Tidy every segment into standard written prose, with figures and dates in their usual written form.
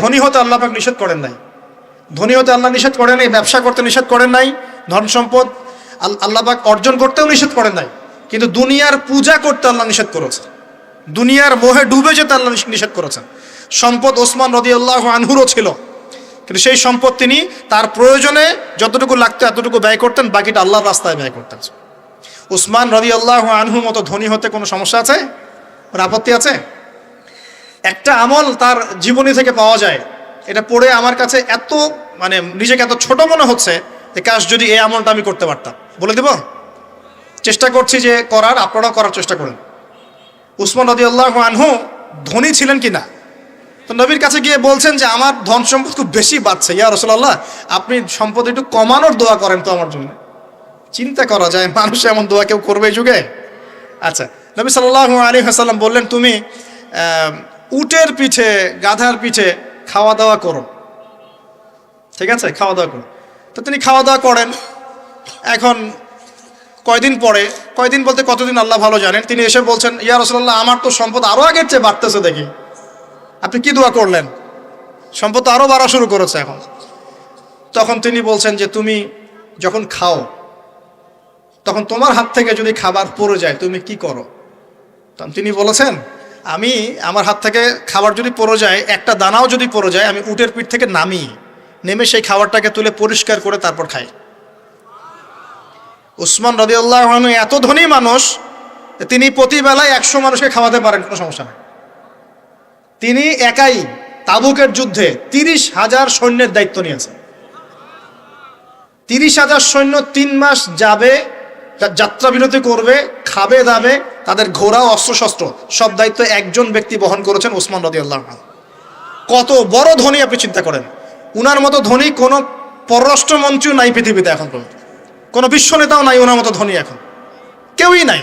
ধনী হতে আল্লাহ পাক নিষেধ করেন নাই, ধনী হতে আল্লাহ নিষেধ করেন নাই, ব্যবসা করতে নিষেধ করেন নাই, ধন সম্পদ আল্লাহ পাক অর্জন করতেও নিষেধ করেন নাই, কিন্তু দুনিয়ার পূজা করতে আল্লাহ নিষেধ করেছেন, দুনিয়ার মোহে ডুবে যেতে আল্লাহ নিষেধ করেছেন। সম্পদ ওসমান রাদিয়াল্লাহু আনহুরও ছিল, কিন্তু সেই সম্পদ তিনি তার প্রয়োজনে যতটুকু লাগতো এতটুকু ব্যয় করতেন, বাকিটা আল্লাহর রাস্তায় ব্যয় করতেন। উসমান রাদিয়াল্লাহু আনহু মতো ধনী হতে কোনো সমস্যা আছে? আপত্তি আছে? একটা আমল তার জীবনী থেকে পাওয়া যায়, এটা পড়ে আমার কাছে এত নিজেকে এত ছোট মনে হচ্ছে যে কাশ যদি এই আমলটা আমি করতে পারতাম। বলে দেব, চেষ্টা করছি যে করার, আপনারাও করার চেষ্টা করেন। উসমান রাদিয়াল্লাহু আনহু ধনী ছিলেন কিনা, তো নবীর কাছে গিয়ে বলছেন যে আমার ধন সম্পদ খুব বেশি বাড়ছে, ইয়া রাসূলুল্লাহ আপনি সম্পদ একটু কমানোর দোয়া করেন তো আমার জন্য। চিন্তা করা যায় মানুষ এমন দোয়া কেউ করবে এই যুগে? আচ্ছা, নবী সাল্লাল্লাহু আলাইহি ওয়াসাল্লাম বললেন তুমি উটের পিঠে, গাধার পিঠে খাওয়া দাওয়া করো, ঠিক আছে, খাওয়া দাওয়া করো। তো তিনি খাওয়া দাওয়া করেন। এখন কয়দিন পরে, কয়দিন বলতে কতদিন আল্লাহ ভালো জানেন, তিনি এসে বলছেন ইয়া রাসূলুল্লাহ আমার তো সম্পদ আরো আগের চেয়ে বাড়তেছে, দেখি আপনি কি দোয়া করলেন, সম্পদ তো আরো বাড়া শুরু করেছে এখন। তখন তিনি বলছেন যে তুমি যখন খাও তখন তোমার হাত থেকে যদি খাবার পড়ে যায় তুমি কি করো? তখন তিনি বলেছেন আমি আমার হাত থেকে খাবার যদি পড়ে যায়, একটা দানাও যদি পড়ে যায়, আমি উটের পিঠ থেকে নেমে সেই খাবারটাকে তুলে পরিষ্কার করে তারপর খাই। উসমান রাদিয়াল্লাহু আনহু এত ধনী মানুষ, তিনি প্রতি বেলায় 100 মানুষকে খাওয়াতে পারেন, কোনো সমস্যা নেই। তিনি একাই তাবুকের যুদ্ধে 30,000 সৈন্যের দায়িত্ব নিয়েছেন। 30,000 সৈন্য 3 মাস যাবে, যাত্রা বিরতি করবে, খাবে দাবে, তাদের ঘোড়া অস্ত্রশস্ত্র সব দায়িত্ব একজন ব্যক্তি বহন করেছেন, উসমান রাদিয়াল্লাহু আনহু। কত বড় ধনী আপনি চিন্তা করেন। উনার মতো ধনী কোনো পররাষ্ট্রমন্ত্রীও নাই পৃথিবীতে এখন পর্যন্ত, কোনো বিশ্ব নেতাও নাই ওনার মতো ধনী, এখন কেউই নাই।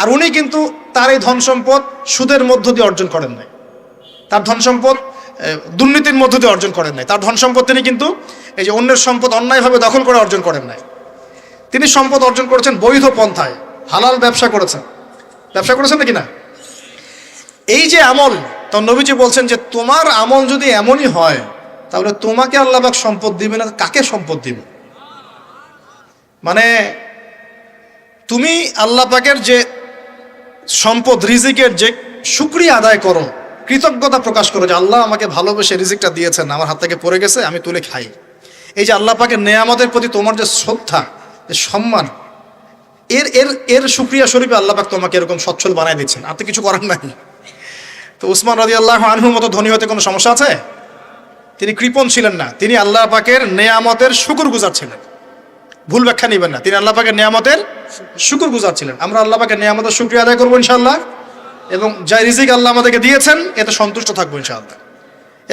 আর উনি কিন্তু তার এই ধন সম্পদ সুদের মধ্য দিয়ে অর্জন করেন নাই, তার ধন সম্পদ দুর্নীতির মধ্য দিয়ে অর্জন করেন নাই, তার ধন সম্পদ তিনি কিন্তু এই যে অন্যের সম্পদ অন্যায়ভাবে দখল করে অর্জন করেন নাই। তিনি সম্পদ অর্জন করেছেন বৈধ পন্থায়, হালাল ব্যবসা করেছেন নাকি না? এই যে আমল, তো নবীজি বলছেন যে তোমার আমল যদি এমনই হয় তাহলে তোমাকে আল্লাহ পাক সম্পদ দিবে না, কাকে সম্পদ দিবে? তুমি আল্লাহ পাকের যে সম্পদ রিজিকের যে শুকরিয়া আদায় করো, কৃতজ্ঞতা প্রকাশ করো যে আল্লাহ আমাকে ভালোবেসে রিজিকটা দিয়েছেন, আমার হাত থেকে পড়ে গেছে, আমি তুলে খাই। এই যে আল্লাহ পাকের নেয়ামতের প্রতি তোমার যে শ্রদ্ধা, যে সম্মান, এর শুকরিয়া স্বরূপে আল্লাহ পাক তোমাকে এরকম সচ্ছল বানায় দিচ্ছেন, আর তো কিছু করার নাই। তো উসমান রাদিয়াল্লাহু আনহুর মতো ধনী হতে কোনো সমস্যা আছে? তিনি কৃপণ ছিলেন না, তিনি আল্লাহ পাকের নেয়ামতের শুকরগুজার ছিলেন। ভুল ব্যাখ্যা নেবেন না, তিনি আল্লাহ পাকের নেয়ামতের শুকরগুজার ছিলেন। আমরা আল্লাহ পাকের নেয়ামতের শুকরিয়া আদায় করবো ইনশাআল্লাহ, এবং যা রিজিক আল্লাহ আমাদেরকে দিয়েছেন এতে সন্তুষ্ট থাকবো ইনশাআল্লাহ,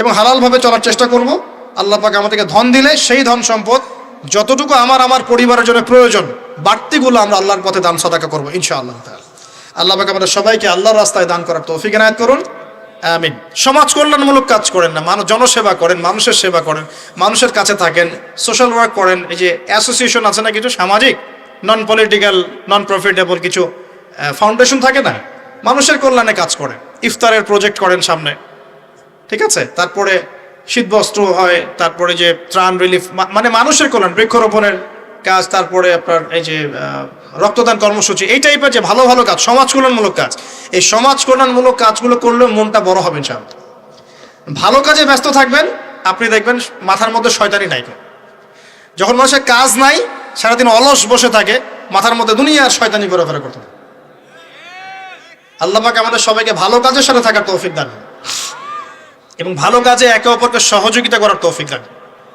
এবং হালালভাবে চলার চেষ্টা করব। আল্লাহ পাক আমাদেরকে ধন দিলে সেই ধন সম্পদ যতটুকু আমার পরিবারের জন্য প্রয়োজন, বাড়তিগুলো আমরা আল্লাহর পথে দান সাদাকা করবো ইনশাআল্লাহ তাআলা। আল্লাহ পাক আমাদের সবাইকে আল্লাহর রাস্তায় দান করার তৌফিক এনায়েত করুন, আমিন। সমাজ কল্যাণমূলক কাজ করেন না, জনসেবা করেন, মানুষের সেবা করেন, মানুষের কাছে থাকেন, সোশ্যাল ওয়ার্ক করেন। এই যে অ্যাসোসিয়েশন আছে না কিছু সামাজিক, নন পলিটিক্যাল, নন প্রফিটেবল কিছু ফাউন্ডেশন থাকে না, মানুষের কল্যাণে কাজ করেন, ইফতারের প্রজেক্ট করেন সামনে, ঠিক আছে, তারপরে শীতবস্ত্র হয়, তারপরে যে ত্রাণ রিলিফ, মানুষের কল্যাণ, বৃক্ষরোপণের কাজ, তারপরে আপনার এই যে রক্তদান কর্মসূচি, এই টাইপের যে ভালো ভালো কাজ, সমাজ কল্যাণমূলক কাজ, এই সমাজ কল্যাণমূলক কাজগুলো করলে মনটা বড় হবে ইনশাআল্লাহ। ভালো কাজে ব্যস্ত থাকবেন, আপনি দেখবেন মাথার মধ্যে শয়তানি নাই। যখন মানুষের কাজ নাই, সারাদিন অলস বসে থাকে, মাথার মধ্যে দুনিয়ার শয়তানি ঘোরাফেরা করতে থাকে। আল্লাহ পাক আমাদের সবাইকে ভালো কাজের সাথে থাকার তৌফিক দান এবং ভালো কাজে একে অপরকে সহযোগিতা করার তৌফিক দান।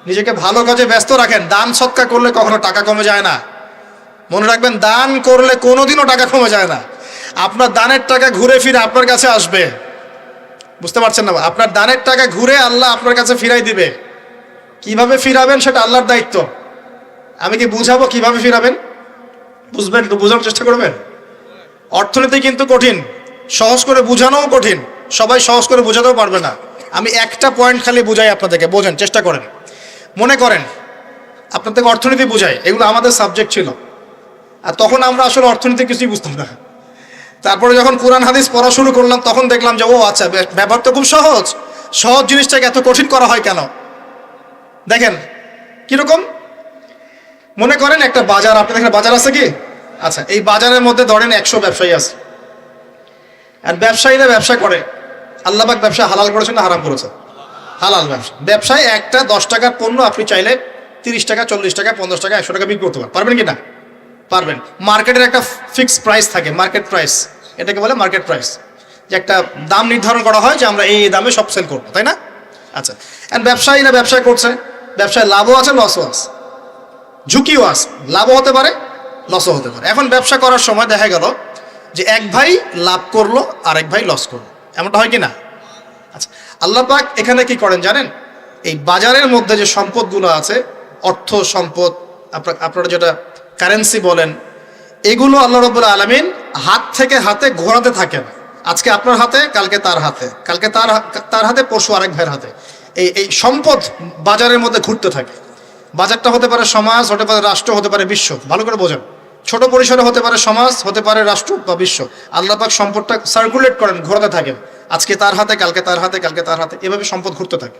নিজেকে ভালো কাজে ব্যস্ত রাখেন। দান সৎকার করলে কখনো টাকা কমে যায় না, মনে রাখবেন। দান করলে কোনোদিনও টাকা কমে যায় না। আপনার দানের টাকা ঘুরে ফিরে আপনার কাছে আসবে, বুঝতে পারছেন না? আপনার দানের টাকা ঘুরে আল্লাহ আপনার কাছে ফিরাই দিবে। কিভাবে ফিরাবেন সেটা আল্লাহর দায়িত্ব। আমি কি বুঝাবো কিভাবে ফিরাবেন? বুঝবেন, একটু বোঝানোর চেষ্টা করবেন। অর্থনীতি কিন্তু কঠিন, সহজ করে বোঝানোও কঠিন, সবাই সহজ করে বোঝাতেও পারবে না। আমি একটা পয়েন্ট খালি বুঝাই আপনাদেরকে, বোঝেন, চেষ্টা করেন। মনে করেন আপনাদেরকে অর্থনীতি বুঝাই, এগুলো আমাদের সাবজেক্ট ছিল, আর তখন আমরা আসলে অর্থনীতি কিছুই বুঝতাম না। তারপরে যখন কোরআন হাদিস পড়া শুরু করলাম তখন দেখলাম যে ও আচ্ছা, ব্যাপার তো খুব সহজ। সহজ জিনিসটাকে এত কঠিন করা হয় কেন? দেখেন কিরকম, মনে করেন একটা বাজার, আপনি দেখেন বাজার আছে কি? আচ্ছা, এই বাজারের মধ্যে ধরেন 100 ব্যবসায়ী আছে, আর ব্যবসায়ীরা ব্যবসা করে। আল্লাহ পাক ব্যবসা হালাল করেছেন না হারাম করেছেন? হালাল ব্যবসা। ব্যবসায় একটা 10 টাকার পণ্য আপনি চাইলে 30 টাকা, 40 টাকা, 50 টাকা, 100 টাকা বিক্রি করতে পারবেন কি না? পারবেন। মার্কেটের একটা ফিক্সড প্রাইস থাকে, মার্কেট প্রাইস, এটাকে বলে মার্কেট প্রাইস, যে একটা দাম নির্ধারণ করা হয় যে আমরা এই দামে সব সেল করবো, তাই না? আচ্ছা, আর ব্যবসায়ীরা ব্যবসা করছে, ব্যবসায় লাভও আছে লসও আছে, ঝুঁকিও আছে, লাভও হতে পারে লসও হতে পারে। এখন ব্যবসা করার সময় দেখা গেল যে এক ভাই লাভ করলো আর এক ভাই লস করলো, এমনটা হয় কি না? আচ্ছা, আল্লাহ পাক এখানে কি করেন জানেন? এই বাজারের মধ্যে যে সম্পদগুলো আছে, অর্থ সম্পদ, আপনারা যেটা কারেন্সি বলেন, এগুলো আল্লাহ রাব্বুল আলামিন হাত থেকে হাতে ঘোরাতে থাকেন। আজকে আপনার হাতে, কালকে তার হাতে, কালকে তার হাতে, পরশু আরেক ভাইয়ের হাতে। এই সম্পদ বাজারের মধ্যে ঘুরতে থাকে। বাজারটা হতে পারে সমাজ, হতে পারে রাষ্ট্র, হতে পারে বিশ্ব। ভালো করে বোঝেন, ছোট পরিসরে হতে পারে সমাজ, হতে পারে রাষ্ট্র বা বিশ্ব। আল্লাহ পাক সম্পদটা সার্কুলেট করেন, ঘোরাতে থাকেন। আজকে তার হাতে, কালকে তার হাতে, কালকে তার হাতে, এভাবে সম্পদ ঘুরতে থাকে।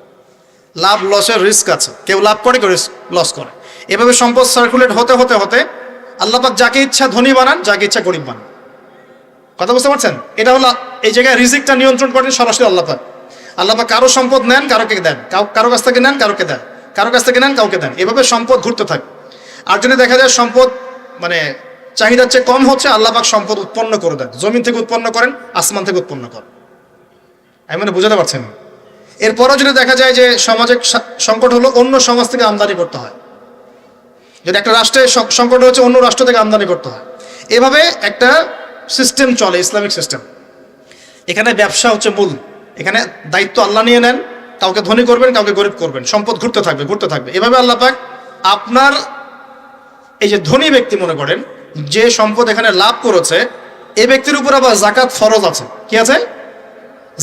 লাভ লসের রিস্ক আছে, কেউ লাভ করে, কেউ লস করে। এভাবে সম্পদ সার্কুলেট হতে হতে হতে আল্লাহ পাক যাকে ইচ্ছা ধনী বানান, যাকে ইচ্ছা গরিব বানান। কথা বুঝতে পারছেন? এটা হলো এই জায়গায় রিজিকটা নিয়ন্ত্রণ করেন সরাসরি আল্লাহ পাক। আল্লাহ পাক কারো সম্পদ নেন, কারোকে দেন, কারো কাছ থেকে নেন, কারোকে দেন, কারো কাছ থেকে নেন, কাউকে দেন। এভাবে সম্পদ ঘুরতে থাকে। আর যদি দেখা যায় সম্পদ মানে চাহিদার চেয়ে কম হচ্ছে, আল্লাহ পাক সম্পদ উৎপন্ন করে দেন। জমিন থেকে উৎপন্ন করেন, আসমান থেকে উৎপন্ন করেন। আমি মানে বুঝাতে পারছেন? এরপরও যদি দেখা যায় যে সমাজে সংকট হলো, অন্য সমাজ থেকে আমদানি করতে হয়। যদি একটা রাষ্ট্রে সংকট হচ্ছে, অন্য রাষ্ট্র থেকে আমদানি করতে হয়। এভাবে একটা সিস্টেম চলে, ইসলামিক সিস্টেম। এখানে ব্যবসা হচ্ছে মূল। এখানে দায়িত্ব আল্লাহ নিয়ে নেন, কাউকে ধনী করবেন, কাউকে গরিব করবেন। সম্পদ ঘুরতে থাকবে, ঘুরতে থাকবে। এভাবে আল্লাহ পাক আপনার এই যে ধনী ব্যক্তি মনে করেন, যে সম্পদ এখানে লাভ করেছে, এই ব্যক্তির উপর আবার জাকাত ফরজ আছে। কি আছে?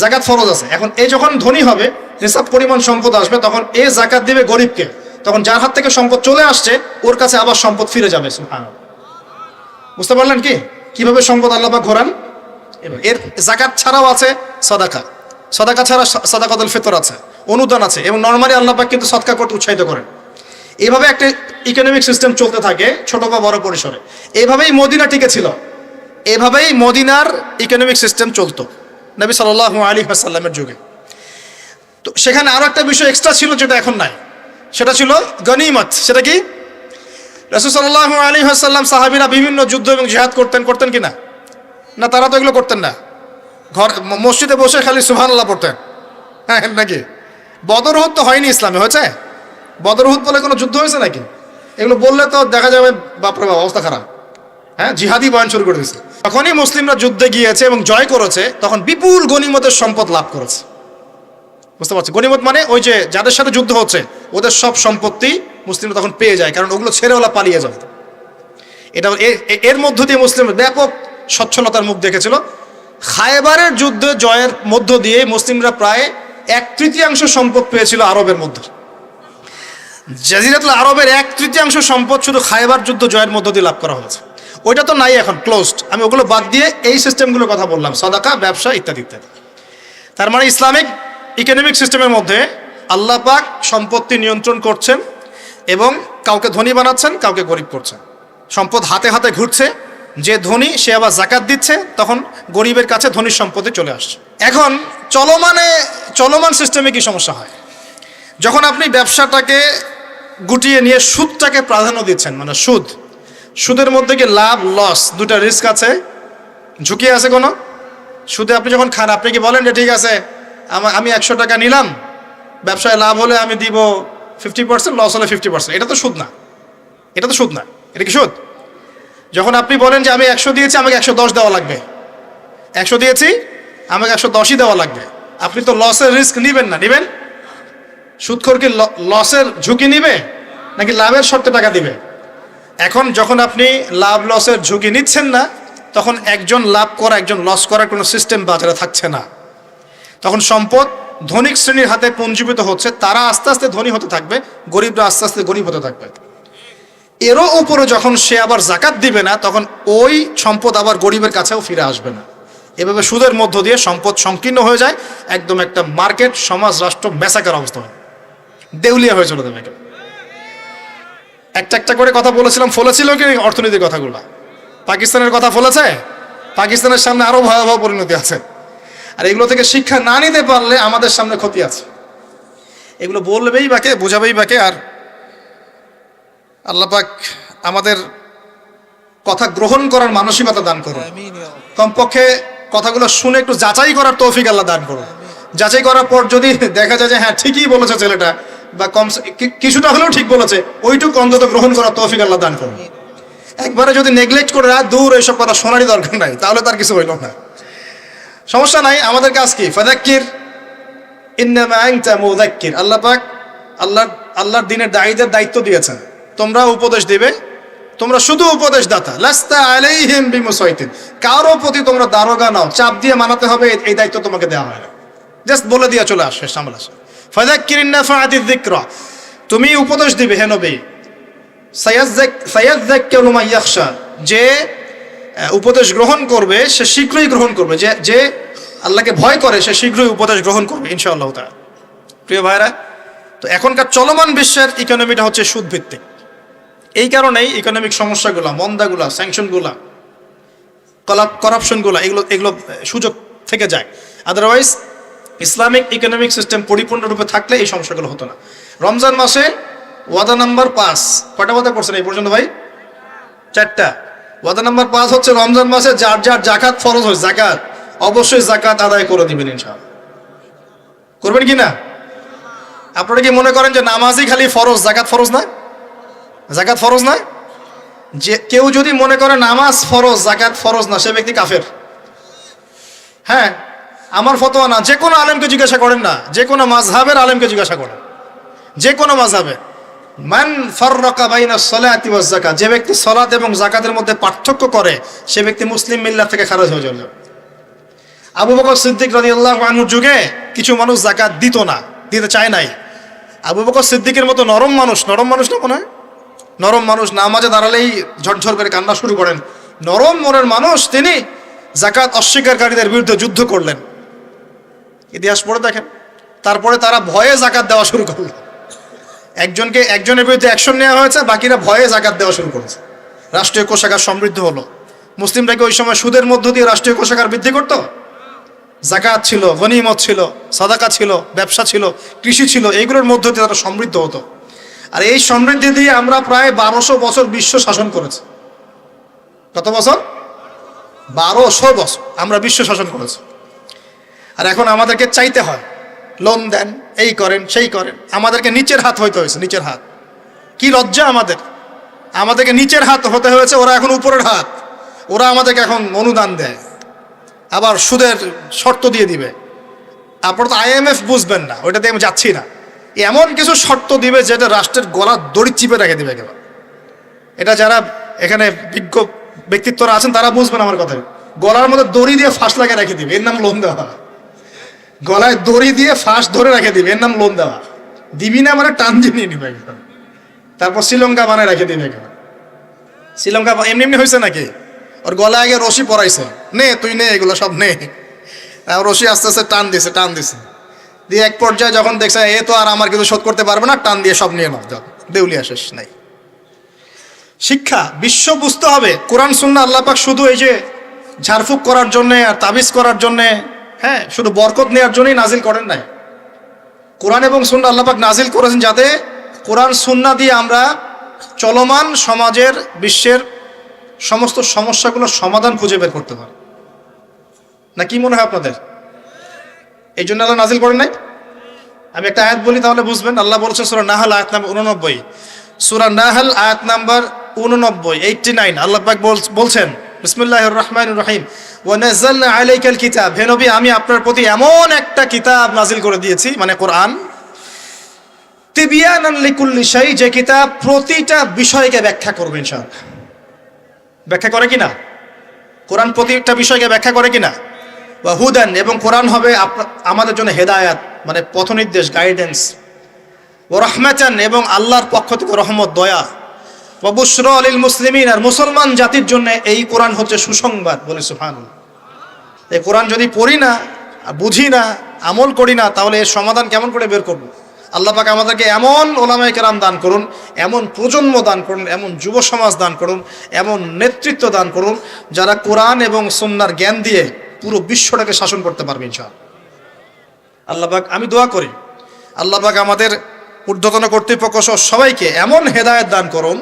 জাকাত ফরজ আছে। এখন এই যখন ধনী হবে, নিসাব পরিমাণ সম্পদ আসবে, তখন এ জাকাত দিবে গরিবকে। তখন যার হাত থেকে সম্পদ চলে আসছে, ওর কাছে আবার সম্পদ ফিরে যাবে। সুবহানাল্লাহ। বুঝতে পারলেন কি কিভাবে সম্পদ আল্লাহ পাক ঘোরান? এর জাকাত ছাড়াও আছে সাদাকা। সাদাকা ছাড়া সাদাকাতুল ফিতর আছে, অনুদান আছে, এবং নরমালি আল্লাহ পাক কিন্তু সদকা করতে উৎসাহিত করেন। এইভাবে একটা ইকোনমিক সিস্টেম চলতে থাকে, ছোট বা বড় পরিসরে। এইভাবেই মদিনা টিকে ছিল, এভাবেই মদিনার ইকোনমিক সিস্টেম চলতো নবী সাল্লাল্লাহু আলাইহি ওয়াসাল্লামের যুগে। তো সেখানে আরো একটা বিষয় এক্সট্রা ছিল, যেটা এখন নাই। সেটা ছিল গনিমত। সেটা কি? রাসূল সাল্লাল্লাহু আলাইহি ওয়াসাল্লাম সাহাবীরা বিভিন্ন যুদ্ধ এবং জিহাদ করতেন কিনা? না, তারা তো এগুলো করতেন না। মসজিদে বসে খালি সুবহানাল্লাহ পড়তেন। হ্যাঁ নাকি? বদর উহুদ তো হয়নি ইসলামে, হয়েছে? বদর উহুদ বলে কোনো যুদ্ধ হয়েছে নাকি? এগুলো বললে তো দেখা যাবে বাপরে বাপ, অবস্থা খারাপ। হ্যাঁ, জিহাদি বয়ান শুরু করে দিয়েছে। তখনই মুসলিমরা যুদ্ধে গিয়েছে এবং জয় করেছে, তখন বিপুল গনিমতের সম্পদ লাভ করেছে। বুঝতে পারছি? গনিমত মানে ওই যে যাদের সাথে যুদ্ধ হচ্ছে, ওদের সব সম্পত্তি মুসলিমরা তখন পেয়ে যায়, কারণ ওগুলো ছেড়ে ওলা পালিয়ে যাবে। এটা এর মধ্য দিয়ে মুসলিমরা ব্যাপক সচ্ছলতার মুখ দেখেছিল। খায়বারের যুদ্ধে জয়ের মধ্য দিয়ে মুসলিমরা প্রায় 1/3 সম্পদ পেয়েছিল আরবের মধ্যে। জাজিরাতুল আরবের 1/3 সম্পদ শুধু খায়বার যুদ্ধ জয়ের মধ্য দিয়ে লাভ করা হয়েছে। ওইটা তো নাই, এখন ক্লোজড। আমি ওগুলো বাদ দিয়ে এই সিস্টেমগুলোর কথা বললাম, সাদাকা, ব্যবসা ইত্যাদি ইত্যাদি। তার মানে ইসলামিক ইকোনমিক সিস্টেমের মধ্যে আল্লাহ পাক সম্পত্তি নিয়ন্ত্রণ করছেন এবং কাউকে ধনী বানাচ্ছেন, কাউকে গরিব করছেন। সম্পদ হাতে হাতে ঘুরছে, যে ধনী সে আবার জাকাত দিচ্ছে, তখন গরিবের কাছে ধনীর সম্পত্তি চলে আসছে। এখন চলমান সিস্টেমে কি সমস্যা হয়? যখন আপনি ব্যবসাটাকে গুটিয়ে নিয়ে সুদটাকে প্রাধান্য দিচ্ছেন, মানে সুদের মধ্যে কি লাভ লস দুটা রিস্ক আছে, ঝুঁকি আছে কোনো? সুদে আপনি যখন খান, আপনি কি বলেন যে ঠিক আছে আমি 100 টাকা নিলাম, ব্যবসায় লাভ হলে আমি দিব 50%, লস হলে 50%? এটা তো সুদ না, এটা তো সুদ না। এটা কি সুদ? যখন আপনি বলেন যে আমি 100 দিয়েছি, আমাকে 110 দেওয়া লাগবে, 100 দিয়েছি আমাকে 110ই দেওয়া লাগবে, আপনি তো লসের রিস্ক নিবেন না? নিবেন? সুদখোর কি লসের ঝুঁকি নিবে নাকি লাভের শর্তে টাকা দিবে? এখন যখন আপনি লাভ লসের ঝুঁকি নিচ্ছেন না, তখন একজন লাভ করা একজন লস করার কোনো সিস্টেম বাজারে থাকছে না। তখন সম্পদ ধনিক শ্রেণীর হাতে পুঞ্জীভূত হচ্ছে, তারা আস্তে আস্তে ধনী হতে থাকবে, গরিবরা আস্তে আস্তে গরিব হতে থাকবে। এরও উপরে যখন সে আবার জাকাত দিবে না, তখন ওই সম্পদ আবার গরিবের কাছেও ফিরে আসবে না। এভাবে সুদের মধ্য দিয়ে সম্পদ সংকীর্ণ হয়ে যায়, একদম একটা মার্কেট, সমাজ, রাষ্ট্র মেসাকার অবস্থা হয়, দেউলিয়া হয়ে চলে যাবে। একটা একটা করে কথা বলেছিলাম, ফলেছিল কি অর্থনীতির কথাগুলো? পাকিস্তানের কথা ফলেছে? পাকিস্তানের সামনে আরো ভয়াবহ পরিণতি আছে। আর এগুলো থেকে শিক্ষা না নিতে পারলে আমাদের সামনে ক্ষতি আছে। এগুলো বলবেই বাকে, বোঝাবেই বাকে। আর আল্লাহ পাক আমাদের কথা গ্রহণ করার মানসিকতা দান করুন। কমপক্ষে কথাগুলো শুনে একটু যাচাই করার তৌফিক আল্লাহ দান করুন। যাচাই করার পর যদি দেখা যায় যে হ্যাঁ ঠিকই বলেছে ছেলেটা, বা কম কিছুটা হলেও ঠিক বলেছে, ওইটুকু অন্তত গ্রহণ করার তৌফিক আল্লাহ দান করুন। একবারে যদি নেগলেক্ট করে দূর এইসব কথা শোনারই দরকার নাই, তাহলে তার কিছু হইল না। সমস্যা নাই, আমাদের কাজ কি? ফাযাক্কির ইন্নামা আনতা মুযাক্কির। আল্লাহ পাক আল্লাহর দ্বীনের দায়ীদের দায়িত্ব দিয়েছেন, তোমরা উপদেশ দিবে, তোমরা শুধু উপদেশ দাতা। লাস্তা আলাইহিম বিমুসাইতির, কারো প্রতি তোমরা দারোগা নাও, চাপ দিয়ে মানাতে হবে, এই দায়িত্ব তোমাকে দেওয়া হয় না। জাস্ট বলে দিয়ে চলে আসে, সামনে আসে। ফাযাক্কির ইন নাফাআতিয যিকরা, তুমি উপদেশ দিবে হে নবী। সায়াযাক্কারু মান ইয়াখশা, যে উপদেশ গ্রহণ করবে সে শীঘ্রই গ্রহণ করবে, যে আল্লাহকে ভয় করে সে শীঘ্রই উপদেশ গ্রহণ করবে ইনশাআল্লাহ তাআলা। প্রিয় ভাইরা, তো এখনকার চলমান বিশ্বের ইকোনমিটা হচ্ছে সুদ ভিত্তিক। এই কারণেই ইকোনমিক সমস্যাগুলো, মন্দাগুলা, স্যাংশনগুলা, করাপশনগুলা, এগুলো সুযোগ থেকে যায়। আদারওয়াইজ ইসলামিক ইকোনমিক সিস্টেম পরিপূর্ণরূপে থাকলে এই সমস্যাগুলো হতো না। রমজান মাসে ওয়াদা নাম্বার 5, কয়টা ওয়াদা করছেন এই পর্যন্ত ভাই? 4টা। ওয়াদা নাম্বার 5 হচ্ছে রমজান মাসে যার যার জাকাত ফরজ হয়, জাকাত অবশ্যই জাকাত আদায় করে দিবেন ইনশাআল্লাহ। করবেন কি না? আপনারা কি মনে করেন যে নামাজই খালি ফরজ, জাকাত ফরজ না? জাকাত ফরজ না? যে কেউ যদি মনে করে নামাজ ফরজ, জাকাত ফরজ না, সে ব্যক্তি কাফের। হ্যাঁ, আমার ফতোয়া না, যে কোনো আলেমকে জিজ্ঞাসা করেন না, যে কোনো মাযহাবের আলেমকে জিজ্ঞাসা করেন, যে কোনো মাযহাবে। মান ফাররাকা বাইনাস সালাতি ওয়াজ যাকাত, যে ব্যক্তি সালাত এবং যাকাতের মধ্যে পার্থক্য করে সে ব্যক্তি মুসলিম মিল্লাত থেকে খারিজ হয়ে যাবে। আবু বকর সিদ্দিক রাদিয়াল্লাহু আনহুর যুগে কিছু মানুষ যাকাত দিত না, দিতে চায় নাই। আবু বকর সিদ্দিকের মতো নরম মানুষ না মনে হয়, নরম মানুষ, নামাজে দাঁড়ালেই ঝরঝর করে কান্না শুরু করেন, নরম মনের মানুষ, তিনি যাকাত অস্বীকারীদের বিরুদ্ধে যুদ্ধ করলেন। ইতিহাস পড়ে দেখেন। তারপরে তারা ভয়ে যাকাত দেওয়া শুরু করলো। একজনের বিরুদ্ধে অ্যাকশন নেওয়া হয়েছে, বাকিরা ভয়ে যাকাত দেওয়া শুরু করেছে। রাষ্ট্রীয় কোষাগার সমৃদ্ধ হলো। মুসলিমরা কি ওই সময় সুদের মধ্য দিয়ে রাষ্ট্রীয় কোষাগার বৃদ্ধি করত? যাকাত ছিল, গনিমত ছিল, সাদাকা ছিল, ব্যবসা ছিল, কৃষি ছিল, এইগুলোর মধ্য দিয়ে তারা সমৃদ্ধ হতো। আর এই সমৃদ্ধি দিয়ে আমরা প্রায় 1200 বছর বিশ্ব শাসন করেছি। কত বছর? 1200 বছর আমরা বিশ্ব শাসন করেছি। আর এখন আমাদেরকে চাইতে হয়, লোন দেন, এই করেন, সেই করেন। আমাদেরকে নিচের হাত হইতে হয়েছে, নিচের হাত। কি লজ্জা আমাদেরকে নিচের হাত হতে হয়েছে, ওরা এখন উপরের হাত। ওরা আমাদেরকে এখন অনুদান দেয়, আবার সুদের শর্ত দিয়ে দিবে। আপনারা তো IMF বুঝবেন না, ওইটাতে আমি যাচ্ছি না। এমন কিছু শর্ত দিবে যেটা রাষ্ট্রের গলার দড়ি চিপে রেখে দিবে একেবারে। এটা যারা এখানে বিজ্ঞ ব্যক্তিত্বরা আছেন তারা বুঝবেন আমার কথা। গলার মধ্যে দড়ি দিয়ে ফাঁস লাগিয়ে রেখে দিবে, এর নাম লোন দেওয়া। গলায় দড়ি দিয়ে ফাঁস ধরে রেখে দিবে, এর নাম লোন দেওয়া। দিবি না মানে টান দিয়ে নিয়ে নিবে। তারপর শ্রীলঙ্কা বানায় রেখে দিবে একেবারে। শ্রীলঙ্কা এমনি হয়েছে নাকি? ওর গলায় আগে রশি পরাইছে, নে তুই নে, এগুলো সব নে। রশি আস্তে আস্তে টান দিছে দিয়ে এক পর্যায়ে যখন দেখছে এ তো আর আমার কিছু শোধ করতে পারবে না, টান দিয়ে সব নিয়ে নাও, দেউলিয়া শেষ নাই। শিক্ষা বিশ্ব বুঝতে হবে, কোরআন সুন্নাহ আল্লাহ পাক শুধু এই যে ঝাড়ফুঁক করার জন্যে আর তাবিজ করার জন্যে, হ্যাঁ, শুধু বরকত নেওয়ার জন্যই নাজিল করেন নাই। কোরআন এবং সুন্নাহ আল্লাহ পাক নাজিল করেছেন যাতে কোরআন সুন্নাহ দিয়ে আমরা চলমান সমাজের, বিশ্বের সমস্ত সমস্যাগুলোর সমাধান খুঁজে বের করতে পারি। না কি মনে হয় আপনাদের? এই জন্য আল্লাহ নাজিল করেন নাই? আমি একটা আয়াত বলি তাহলে বুঝবেন। আল্লাহ বলছেন সূরা নাহল আয়াত নাম্বার 89, সূরা নাহল আয়াত নাম্বার 89 আল্লাহ পাক বলছেন বিসমিল্লাহির রহমানির রহিম, ওয়া নাযালনা আলাইকাল কিতাব, হে নবী আমি আপনার প্রতি এমন একটা কিতাব নাজিল করে দিয়েছি, মানে কোরআন, তিবিয়ানান লিকুল্লি শাই, যে কিতাব প্রতিটা বিষয়কে ব্যাখ্যা করবে ইনশাআল্লাহ। ব্যাখ্যা করে কিনা? কোরআন প্রতিটা বিষয়কে ব্যাখ্যা করে কিনা? ওয়া হুদান, এবং কোরআন হবে আমাদের জন্য হেদায়াত, মানে পথনির্দেশ, গাইডেন্স। ওয়া রাহমাতান, এবং আল্লাহর পক্ষ থেকে রহমত, দয়া। ওয়া বুশরা লিল মুসলিমিন, আর মুসলমান জাতির জন্য এই কোরআন হচ্ছে সুসংবাদ। বলে সুবহানাল্লাহ। এই কোরআন যদি পড়ি না, বুঝি না, আমল করি না, তাহলে এর সমাধান কেমন করে বের করব? আল্লাহ পাক আমাদেরকে এমন ওলামায়ে কেরাম দান করুন, এমন প্রজন্ম দান করুন, এমন যুব সমাজ দান করুন, এমন নেতৃত্ব দান করুন, যারা কোরআন এবং সুন্নাহর জ্ঞান দিয়ে পুরো বিশ্বটাকে শাসন করতে পারবে ইনশাআল্লাহ। আল্লাহ পাক, আমি দোয়া করি আল্লাহ পাক আমাদের ঊর্ধ্বতন কর্তৃপক্ষ সহ সবাইকে এমন হেদায়েত দান করুন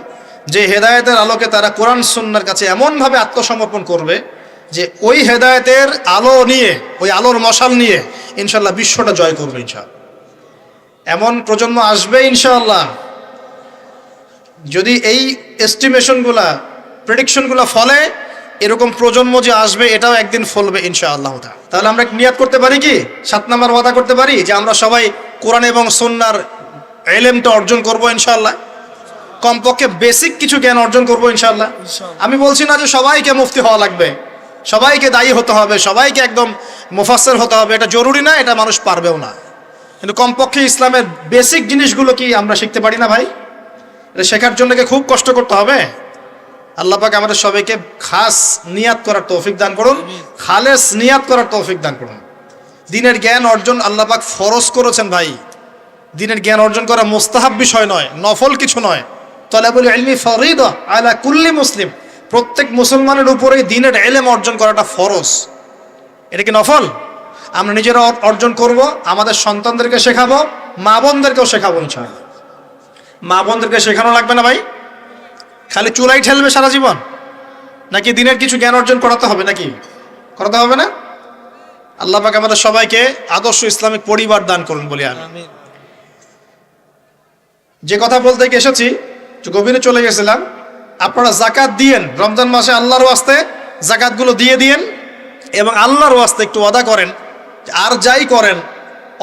যে হেদায়েতের আলোকে তারা কোরআন সুন্নাহর কাছে এমনভাবে আত্মসমর্পণ করবে যে ওই হেদায়েতের আলো নিয়ে, ওই আলোর মশাল নিয়ে ইনশাআল্লাহ বিশ্বটা জয় করবে ইনশাআল্লাহ। এমন প্রজন্ম আসবে ইনশাআল্লাহ, যদি এই এস্টিমেশনগুলা, প্রেডিকশনগুলো ফলে, এরকম প্রজন্ম যে আসবে এটাও একদিন ফলবে ইনশাআল্লাহ। তাহলে আমরা নিয়াত করতে পারি কি, 7 নম্বর ওয়াদা করতে পারি যে আমরা সবাই কোরআন এবং সুন্নাহর ইলমটা অর্জন করব ইনশাআল্লাহ। কমপক্ষে বেসিক কিছু জ্ঞান অর্জন করব ইনশাআল্লাহ। আমি বলছি না যে সবাইকে মুফতি হওয়া লাগবে, সবাইকে দায়ী হতে হবে, সবাইকে একদম মুফাসসির হতে হবে, এটা জরুরি না, এটা মানুষ পারবেও না। কিন্তু কমপক্ষে ইসলামের বেসিক জিনিসগুলো কি আমরা শিখতে পারি না ভাই? এটা শেখার জন্য কি খুব কষ্ট করতে হবে? আল্লাহ পাক আমাদের সবাইকে খাস নিয়াত করার তৌফিক দান করুন, খালেস নিয়াত করার তৌফিক দান করুন। দ্বীনের জ্ঞান অর্জন আল্লাহ পাক ফরজ করেছেন ভাই। দ্বীনের জ্ঞান অর্জন করা মুস্তাহাব বিষয় নয়, নফল কিছু নয়। তালাবুল ইলমি ফরিদা আলা কুল্লি মুসলিম, প্রত্যেক মুসলমানের উপরেই দ্বীনের ইলম অর্জন করাটা ফরজ। এটা কি নফল? আমরা নিজেরা অর্জন করব, আমাদের সন্তানদেরকে শেখাবো, মা বোনদেরকেও শেখাবো ইনশাআল্লাহ। মা বোনদেরকে শেখানো লাগবে না ভাই? খালি চুলাই ঠেলবে সারা জীবন? নাকি দিনের কিছু জ্ঞান অর্জন করাতে হবে? নাকি করাতে হবে না? আল্লাহ পাক আমাদের সবাইকে আদর্শ ইসলামিক পরিবার দান করুন বলি আমি। যে কথা বলতে এসেছি, গভীরে চলে গেছিলাম। আপনারা যাকাত দিয়েন রমজান মাসে, আল্লাহর ওয়াস্তে যাকাতগুলো দিয়ে দিয়েন এবং আল্লাহর ওয়াস্তে একটু ওয়াদা করেন আর যাই করেন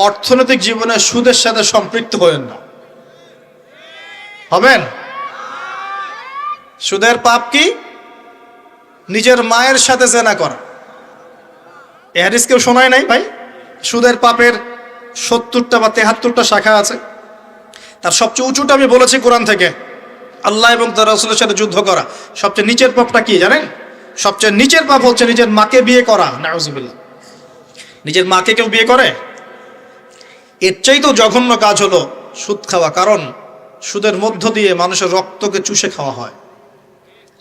অর্থনৈতিক জীবনে সুদের সাথে সম্পৃক্ত হবেন না। হবেন? সুদের পাপ কি? নিজের মায়ের সাথে জেনা করা। এ হাদিস কেউ শোনায় নাই ভাই? সুদের পাপের 70টা বা 73টা শাখা আছে। তার সবচেয়ে উঁচুটা আমি বলেছি কোরআন থেকে, আল্লাহ এবং তার রাসূলের সাথে যুদ্ধ করা। সবচেয়ে নিচের পাপটা কি জানেন? সবচেয়ে নিচের পাপ হচ্ছে নিজের মাকে বিয়ে করা। নাউযুবিল্লাহ। নিজের মাকে কেউ বিয়ে করে? এর চাইতেও জঘন্য কাজ হলো সুদ খাওয়া, কারণ সুদের মধ্য দিয়ে মানুষের রক্তকে চুষে খাওয়া হয়।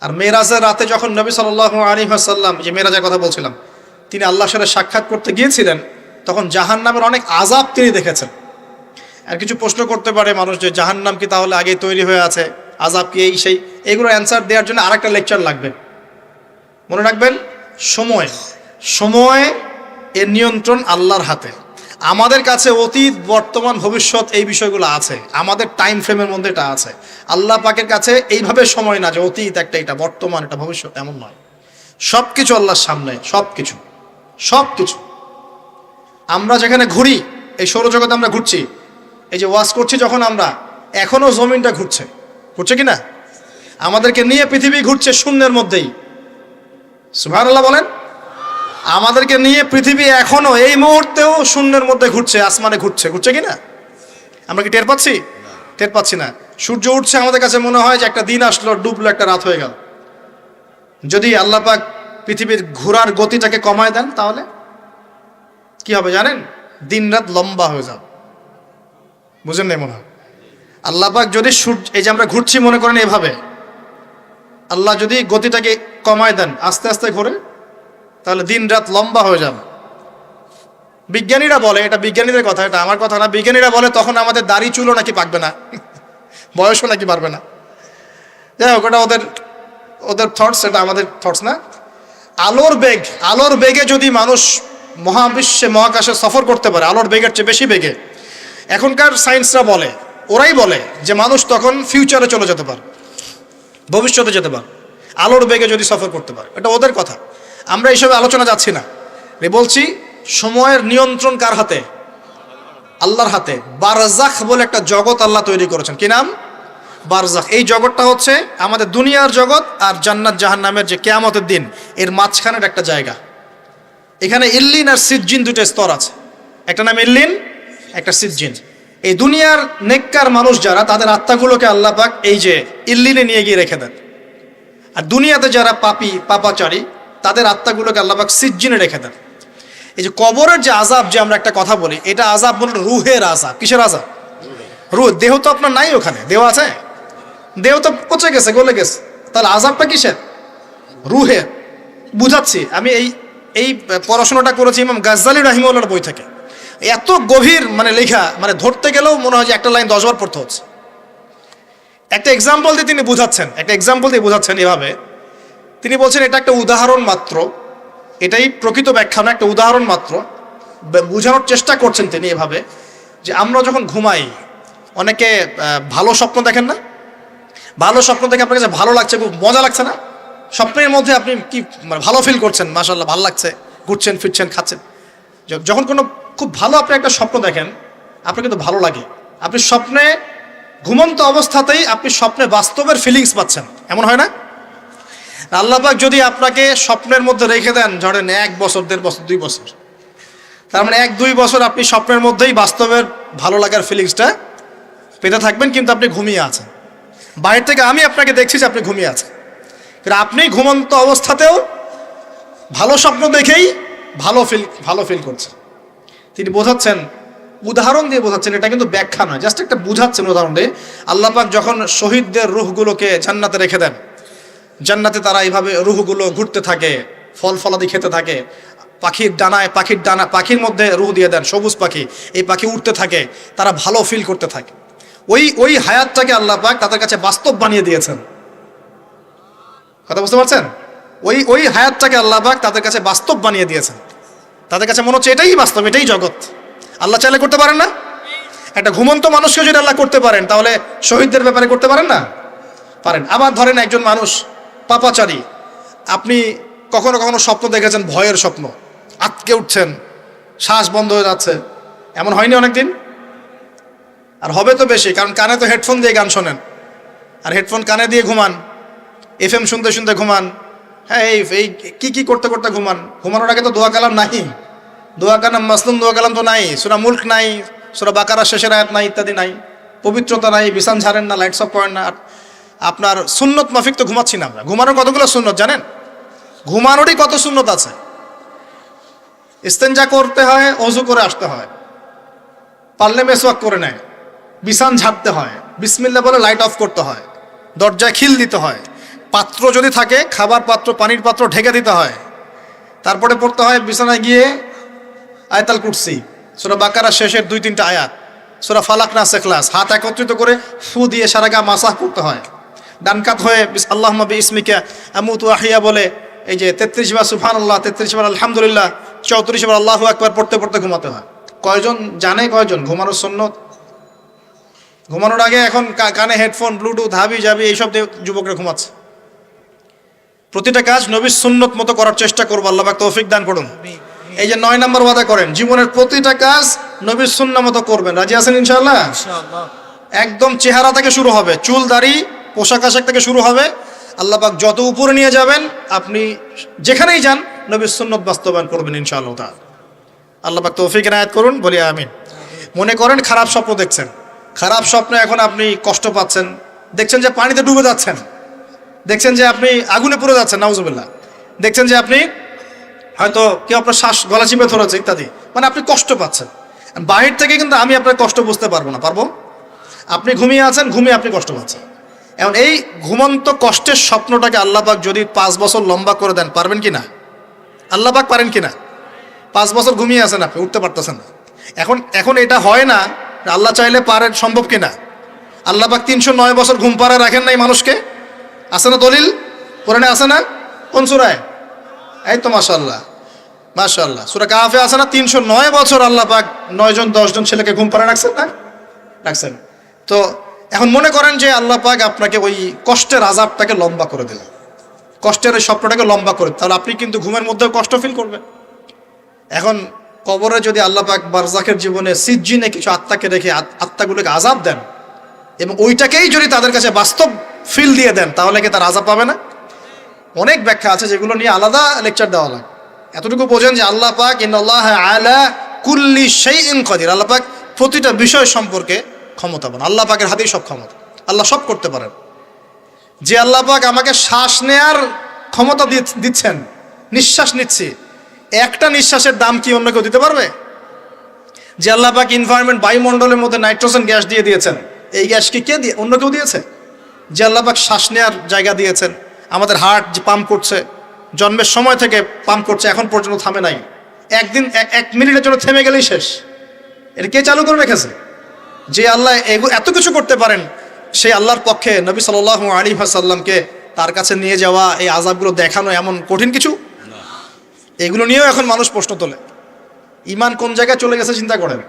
আর মেরাজের রাতে যখন নবী সাল্লাল্লাহু আলাইহি ওয়াসাল্লাম, যে মেরাজের কথা বলছিলাম, তিনি আল্লাহর সাথে সাক্ষাৎ করতে গিয়েছিলেন, তখন জাহান্নামের অনেক আযাব তিনি দেখেছেন। আর কিছু প্রশ্ন করতে পারে মানুষ যে জাহান্নাম কি তাহলে আগেই তৈরি হয়ে আছে, আযাব কি এই সেই, এগুলো অ্যান্সার দেওয়ার জন্য আরেকটা লেকচার লাগবে। মনে রাখবেন, সময় এর নিয়ন্ত্রণ আল্লাহর হাতে। আমাদের কাছে অতীত, বর্তমান, ভবিষ্যৎ এই বিষয়গুলো আছে, আমাদের টাইম ফ্রেমের মধ্যে এটা আছে। আল্লাহ পাকের কাছে এইভাবে সময় না যে অতীত একটা, এটা বর্তমান, এটা ভবিষ্যৎ, এমন নয়। সব কিছু আল্লাহর সামনে, সব কিছু। আমরা যেখানে ঘুরি, এই সৌরজগতে আমরা ঘুরছি, এই যে ওয়াজ করছি যখন আমরা, এখনো জমিনটা ঘুরছে কি না? আমাদেরকে নিয়ে পৃথিবী ঘুরছে শূন্যের মধ্যেই। সুবহানাল্লাহ বলেন। আমাদেরকে নিয়ে পৃথিবী এখনো এই মুহূর্তেও শূন্যের মধ্যে ঘুরছে, আসমানে ঘুরছে কি না? আমরা কি টের পাচ্ছি? টের পাচ্ছি না। সূর্য উঠছে, আমাদের কাছে মনে হয় যে একটা দিন আসলো, ডুবলো, একটা রাত হয়ে গেল। যদি আল্লাহ পাক পৃথিবীর ঘোরার গতিটাকে কমায় দেন, তাহলে কি হবে জানেন? দিন রাত লম্বা হয়ে যাবে। বুঝেন নাই মনে হয়? আল্লাহ পাক যদি এই যে আমরা ঘুরছি মনে করেন এভাবে, আল্লাহ যদি গতিটাকে কমায় দেন, আস্তে আস্তে ঘোরে, তাহলে দিন রাত লম্বা হয়ে যাবে। বিজ্ঞানীরা বলে, এটা বিজ্ঞানীদের কথা, এটা আমার কথা না, বিজ্ঞানীরা বলে তখন আমাদের দাড়ি চুলও নাকি পাকবে না, বয়সও নাকি বাড়বে না। যাই হোক, ওটা ওদের থটস, এটা আমাদের থটস না। আলোর বেগে যদি মানুষ মহাবিশ্বে, মহাকাশে সফর করতে পারে, আলোর বেগের চেয়ে বেশি বেগে, এখনকার সায়েন্সরা বলে, ওরাই বলে যে মানুষ তখন ফিউচারে চলে যেতে পারে, ভবিষ্যতে যেতে পারে, আলোর বেগে যদি সফর করতে পারে। এটা ওদের কথা, আমরা এইসব আলোচনা যাচ্ছি না। বলছি সময়ের নিয়ন্ত্রণ কার হাতে? আল্লাহর হাতে। বারজাখ বলে একটা জগৎ আল্লাহ তৈরি করেছেন। কি নাম? বারজাখ। এই জগৎটা হচ্ছে আমাদের দুনিয়ার জগৎ আর জান্নাত জাহান্নামের যে কিয়ামতের দিন, এর মাঝখানের একটা জায়গা। এখানে ইল্লিন আর সিজ্জিন দুটো স্তর আছে, একটা নাম ইল্লিন, একটা সিজ্জিন। এই দুনিয়ার নেককার মানুষ যারা, তাদের আত্মাগুলোকে আল্লাহ পাক এই যে ইল্লিনে নিয়ে গিয়ে রেখে দেন। আর দুনিয়াতে যারা পাপী, পাপাচারী, তাদের আত্মাগুলোকে আল্লাহ পাক সিজ্জিনে রেখে দেন। এই যে কবরের যে আযাব, যে আমরা একটা কথা বলি, এটা আযাব মূলত রুহের আযাব। কিসের আযাব? রুহ। দেহ তো আপনার নাই, ওখানে দেহ আছে? দেহ তো পচে গেছে, গলে গেছে, তাহলে আযাবটা কিসের? রুহের। বুঝাচ্ছি, আমি এই পড়াশোনাটা করেছি ইমাম গাজ্জালী রাহিমাহুল্লাহর বই থেকে। এত গভীর মানে লেখা, মানে ধরতে গেলেও মনে হয় যে একটা লাইন 10 বার পড়তে হচ্ছে। একটা এক্সাম্পল দিয়ে তিনি বোঝাচ্ছেন এভাবে। তিনি বলছেন এটা একটা উদাহরণ মাত্র, এটাই প্রকৃত ব্যাখ্যা না, একটা উদাহরণ মাত্র। বোঝানোর চেষ্টা করছেন তিনি এভাবে যে আমরা যখন ঘুমাই, অনেকে ভালো স্বপ্ন দেখেন না? ভালো স্বপ্ন দেখে আপনার কাছে ভালো লাগছে, খুব মজা লাগছে না? স্বপ্নের মধ্যে আপনি কি মানে ভালো ফিল করছেন, মাশাআল্লাহ ভালো লাগছে, ঘুরছেন ফিরছেন খাচ্ছেন। যখন কোনো খুব ভালো আপনি একটা স্বপ্ন দেখেন, আপনার কিন্তু ভালো লাগে। আপনি স্বপ্নে, ঘুমন্ত অবস্থাতেই আপনি স্বপ্নে বাস্তবের ফিলিংস পাচ্ছেন, এমন হয় না? আল্লাহ পাক যদি আপনাকে স্বপ্নের মধ্যে রেখে দেন, ধরেন 1 বছর 1.5 বছর 2 বছর, তার মানে 1-2 বছর আপনি স্বপ্নের মধ্যেই বাস্তবের ভালো লাগার ফিলিংসটা পেতে থাকবেন, কিন্তু আপনি ঘুমিয়ে আছেন। বাইরে থেকে আমি আপনাকে দেখছি যে আপনি ঘুমিয়ে আছেন, কিন্তু আপনি ঘুমন্ত অবস্থাতেও ভালো স্বপ্ন দেখেই ভালো ফিল করছেন। তিনি বোঝাচ্ছেন, উদাহরণ দিয়ে বোঝাচ্ছেন, এটা কিন্তু ব্যাখ্যা নয়, জাস্ট একটা বুঝাচ্ছেন উদাহরণ দিয়ে। আল্লাহ পাক যখন শহীদদের রূহগুলোকে জান্নাতে রেখে দেন, জান্নাতে তারা এইভাবে রূহগুলো ঘুরতে থাকে, ফল ফলাদি খেতে থাকে, পাখির মধ্যে রূহ দিয়ে দেন, সবুজ পাখি, এই পাখি উঠতে থাকে, তারা ভালো ফিল করতে থাকে। ওই হায়াতটাকে আল্লাহ পাক তাদের কাছে বাস্তব বানিয়ে দিয়েছেন। কথা বুঝতে পারছেন? ওই হায়াতটাকে আল্লাহ পাক তাদের কাছে বাস্তব বানিয়ে দিয়েছেন। তাদের কাছে মনে হচ্ছে এটাই বাস্তব, এটাই জগৎ। আল্লাহ চাইলে করতে পারেন না? একটা ঘুমন্ত মানুষকে যদি আল্লাহ করতে পারেন, তাহলে শহীদদের ব্যাপারে করতে পারেন না? পারেন। আবার ধরেন একজন মানুষ পাপাচারী, আপনি কখনো কখনো স্বপ্ন দেখেছেন, ভয়ের স্বপ্ন, আটকে উঠছেন, শ্বাস বন্ধ হয়ে যাচ্ছে, এমন হয়নি অনেকদিন? আর হবে তো বেশি, কারণ কানে তো হেডফোন দিয়ে গান শোনেন, আর হেডফোন কানে দিয়ে ঘুমান, FM শুনতে শুনতে ঘুমান। হ্যাঁ, এই কি করতে করতে ঘুমান। ঘুমানোর আগে তো দোয়া কালাম নাই, দোয়া কালাম মাসলুম দোয়া কালাম তো নাই, সূরা মুলক নাই, সূরা বাকারা শেষের আয়াত নাই, ইত্যাদি নাই, পবিত্রতা নাই, বিছান ঝাড়েন না, লাইটস অফ করেন না। আপনার সুন্নত মাফিক তো ঘুমাচ্ছি না আমরা। ঘুমানোর কতগুলো সুন্নত জানেন? ঘুমানোরই কত সুন্নত আছে। ইস্তেঞ্জা করতে হয়, ওযু করে আসতে হয়, পারলে মেসওয়াক করে নেয়, বিছান ঝাড়তে হয়, বিসমিল্লাহ বলে লাইট অফ করতে হয়, দরজায় খিল দিতে হয়, পাত্র যদি থাকে খাবার পাত্র, পানির পাত্র ঢেকে দিতে হয়, তারপরে পড়তে হয় বিছানায় গিয়ে আয়াতুল কুরসি, সূরা বাকারা শেষের 2-3টা আয়াত, সূরা ফালাক নাস ইখলাস, হাত একত্রিত করে ফু দিয়ে সারা গা মাসাহ করতে হয়। ডান কাত হয়ে আল্লাহুম্মা বিইসমিকা আমুতু আহিয়া বলে এই যে 33 বার সুবহানাল্লাহ, 33 বার আলহামদুলিল্লাহ, 34 বার আল্লাহু আকবার পড়তে পড়তে ঘুমাতে হয়। কয়জন জানে কয়জন ঘুমানোর সুন্নত? ঘুমানোর আগে এখন কানে হেডফোন, ব্লুটুথ, হাবি জাবি এইসব দিয়ে যুবকরা ঘুমাচ্ছে। প্রতিটা কাজ নবীর সুন্নত মতো করার চেষ্টা করবো, আল্লাহ পাক তৌফিক দান করুন। এই যে 9 নম্বর ওয়াদা করেন, জীবনের প্রতিটা কাজ নবীর সুন্নাহ মতো করবেন। রাজি আছেন ইনশাআল্লাহ? একদম চেহারা থেকে শুরু হবে, চুল দাড়ি পোশাক আশাক থেকে শুরু হবে। আল্লাহ পাক যত উপরে নিয়ে যাবেন, আপনি যেখানেই যান নবীর সুন্নত বাস্তবায়ন করবেন ইনশাআল্লাহ তাআলা। আল্লাহ পাক তৌফিক এনায়েত করুন, বলি আমিন। মনে করেন খারাপ স্বপ্ন দেখছেন, খারাপ স্বপ্নে এখন আপনি কষ্ট পাচ্ছেন, দেখছেন যে পানিতে ডুবে যাচ্ছেন, দেখছেন যে আপনি আগুনে পুড়ে যাচ্ছেন, নাউজুবিল্লাহ, দেখছেন যে আপনি হয়তো কেউ আপনার শ্বাস গলা চিপে ধরেছে ইত্যাদি, মানে আপনি কষ্ট পাচ্ছেন। বাহির থেকে কিন্তু আমি আপনার কষ্ট বুঝতে পারবো না, পারবো? আপনি ঘুমিয়ে আছেন, ঘুমিয়ে আপনি কষ্ট পাচ্ছেন। এখন এই ঘুমন্ত কষ্টের স্বপ্নটাকে আল্লাহ পাক যদি 5 বছর লম্বা করে দেন, পারবেন কি না? আল্লাহ পাক পারেন কি না? 5 বছর ঘুমিয়ে আছেন আপনি, উঠতে পারতেছেন না। এখন এটা হয় না, আল্লাহ চাইলে পারেন, সম্ভব কিনা? আল্লাহ পাক 309 বছর ঘুম পাড়ায় রাখেন নাই মানুষকে, আছে না দলিল? কোরআনে আছে না? কোন সূরায়? এই তো মাশাআল্লাহ, মাশাআল্লাহ, সূরা কাহফে আছে না? 309 বছর আল্লাহ পাক 9 জন 10 জন ছেলেকে ঘুম পাড়ায় রাখছেন না? রাখছেন। তো এখন মনে করেন যে আল্লাহ পাক আপনাকে ওই কষ্টের আযাবটাকে লম্বা করে দিলেন, কষ্টের ওই স্বপ্নটাকে লম্বা করে, তাহলে আপনি কিন্তু ঘুমের মধ্যেও কষ্ট ফিল করবেন। এখন কবরে যদি আল্লাহ পাক বারজাখের জীবনে সিজ্জিনে কিছু আত্মাকে রেখে আত্মাগুলোকে আযাব দেন, এবং ওইটাকেই যদি তাদের কাছে বাস্তব ফিল দিয়ে দেন, তাহলে কি তার আযাব পাবে না? অনেক ব্যাখ্যা আছে, যেগুলো নিয়ে আলাদা লেকচার দেওয়া লাগে। এতটুকু বোঝেন যে আল্লাহ পাক ইন্নাল্লাহ আলা কুল্লি শাইইন কাদির, আল্লাহ পাক প্রতিটা বিষয় সম্পর্কে ক্ষমতাবান। আল্লাহ পাকের হাতেই সব ক্ষমতা, আল্লাহ সব করতে পারেন। যে আল্লাহ পাক আমাকে শ্বাস নেয়ার ক্ষমতা দিচ্ছেন, নিঃশ্বাস নিচ্ছি, একটা নিঃশ্বাসের দাম কি অন্য কেউ দিতে পারবে? যে আল্লাহ পাক এনভায়রনমেন্ট বায়ুমণ্ডলের মধ্যে নাইট্রোজেন গ্যাস দিয়ে দিয়েছেন, এই গ্যাস কি কে দিয়ে, অন্য কেউ দিয়েছে? যে আল্লাহ পাক শ্বাস নেওয়ার জায়গা দিয়েছেন, আমাদের হার্ট যে পাম্প করছে, জন্মের সময় থেকে পাম্প করছে, এখন পর্যন্ত থামে নাই, একদিন এক মিনিটের জন্য থেমে গেলেই শেষ। এটা কে চালু করে রেখেছে? যে আল্লাহ এত কিছু করতে পারেন, সেই আল্লাহর পক্ষে নবী সাল্লাল্লাহু আলাইহি ওয়াসাল্লামকে তার কাছে নিয়ে যাওয়া, এই আযাবগুলো দেখানো এমন কঠিন কিছু? এগুলো নিয়েও এখন মানুষ প্রশ্ন তোলে। ইমান কোন জায়গায় চলে গেছে চিন্তা করেন।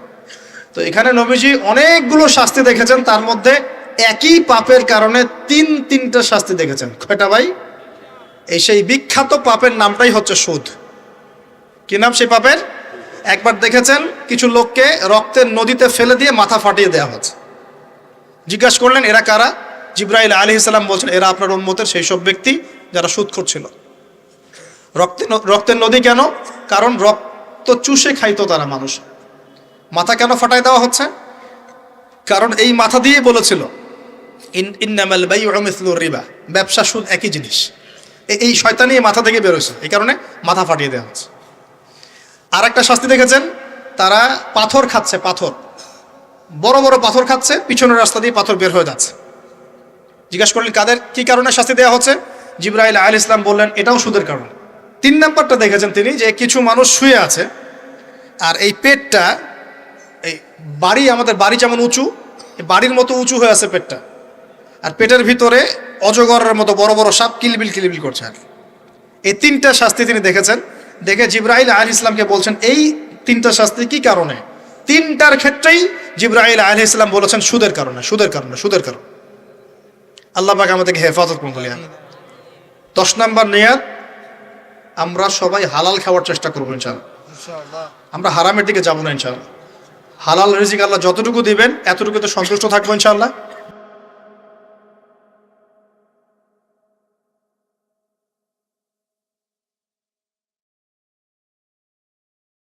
তো এখানে নবীজি অনেকগুলো শাস্তি দেখেছেন, তার মধ্যে একই পাপের কারণে তিনটা শাস্তি দেখেছেন। কয়টা ভাই? এই সেই বিখ্যাত পাপের নামটাই হচ্ছে সুদ। কি নাম সেই পাপের? একবার দেখেছেন কিছু লোককে রক্তের নদীতে ফেলে দিয়ে মাথা ফাটিয়ে দেওয়া হচ্ছে। জিজ্ঞাসা করলেন এরা কারা? জিবরাইল আলাইহিস সালাম বলছেন এরা আপনার উম্মতের সেই সব ব্যক্তি যারা সুদখোর ছিল। রক্তের নদী কেন? কারণ রক্ত চুষে খাইতো তারা মানুষ। মাথা কেন ফাটাই দেওয়া হচ্ছে? কারণ এই মাথা দিয়ে বলেছিল ইন্নামাল বাইউ মিসলুর রিবা, ব্যবসা সুদ একই জিনিস। এই শয়তানি মাথা থেকে বেরোছে, এই কারণে মাথা ফাটিয়ে দেওয়া হচ্ছে। আর একটা শাস্তি দেখেছেন, তারা পাথর খাচ্ছে, পাথর, বড় বড় পাথর খাচ্ছে, পিছনের রাস্তা দিয়ে পাথর বের হয়ে যাচ্ছে। জিজ্ঞাসা করলেন কাদের কি কারণে শাস্তি দেওয়া হচ্ছে? জিবরাইল আলাইহিস সালাম বললেন এটাও সুদের কারণে। 3 নাম্বারটা দেখেছেন তিনি, যে কিছু মানুষ শুয়ে আছে আর এই পেটটা, এই বাড়ি, আমাদের বাড়ি যেমন উঁচু, এই বাড়ির মতো উঁচু হয়ে আছে পেটটা, আর পেটের ভিতরে অজগরের মতো বড় বড় সাপ কিলবিল কিলবিল করছে। আর এই 3টা শাস্তি তিনি দেখেছেন। দেখে জিবরাইল আলাইহিস সালামকে বলছেন এই 3টা শাস্তি কি কারণে? 3টার ক্ষেত্রেই জিবরাইল আলাইহিস সালাম বলেছেন সুদের কারণে, সুদের কারণে, সুদের কারণে। আল্লাহ পাক আমাদেরকে হেফাজত করুন বলি। 10 নাম্বার নিয়াত, আমরা সবাই হালাল খাওয়ার চেষ্টা করবো ইনশাআল্লাহ। আমরা হারামের দিকে যাবো না ইনশাআল্লাহ। হালাল রিজিক আল্লাহ যতটুকু দিবেন এতটুকুতে সন্তুষ্ট থাকবো ইনশাআল্লাহ।